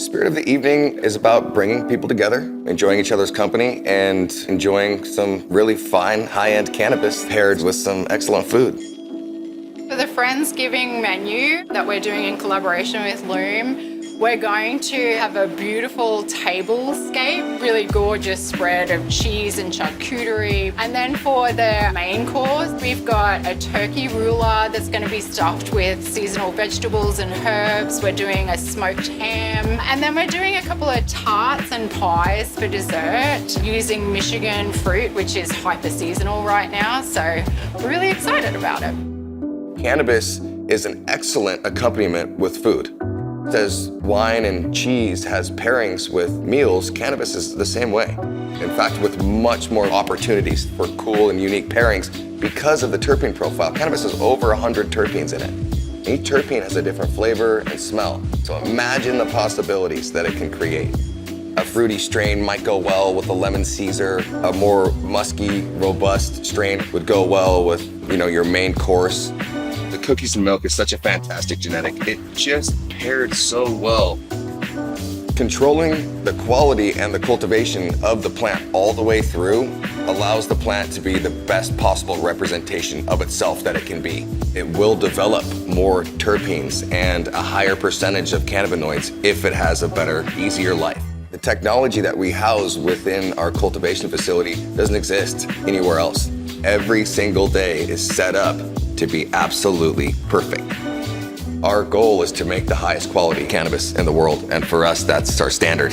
Spirit of the evening is about bringing people together, enjoying each other's company, and enjoying some really fine, high-end cannabis paired with some excellent food. For the Friendsgiving menu that we're doing in collaboration with Loom, we're going to have a beautiful tablescape, really gorgeous spread of cheese and charcuterie. And then for the main course, we've got a turkey ruler that's going to be stuffed with seasonal vegetables and herbs. We're doing a smoked ham. And then we're doing a couple of tarts and pies for dessert using Michigan fruit, which is hyper seasonal right now. So we're really excited about it. Cannabis is an excellent accompaniment with food. As wine and cheese has pairings with meals, cannabis is the same way. In fact, with much more opportunities for cool and unique pairings because of the terpene profile. Cannabis has over 100 terpenes in it. Each terpene has a different flavor and smell. So imagine the possibilities that it can create. A fruity strain might go well with a lemon Caesar. A more musky, robust strain would go well with, your main course. The cookies and milk is such a fantastic genetic. It just paired so well. Controlling the quality and the cultivation of the plant all the way through allows the plant to be the best possible representation of itself that it can be. It will develop more terpenes and a higher percentage of cannabinoids if it has a better, easier life. The technology that we house within our cultivation facility doesn't exist anywhere else. Every single day is set up to be absolutely perfect. Our goal is to make the highest quality cannabis in the world, and for us, that's our standard.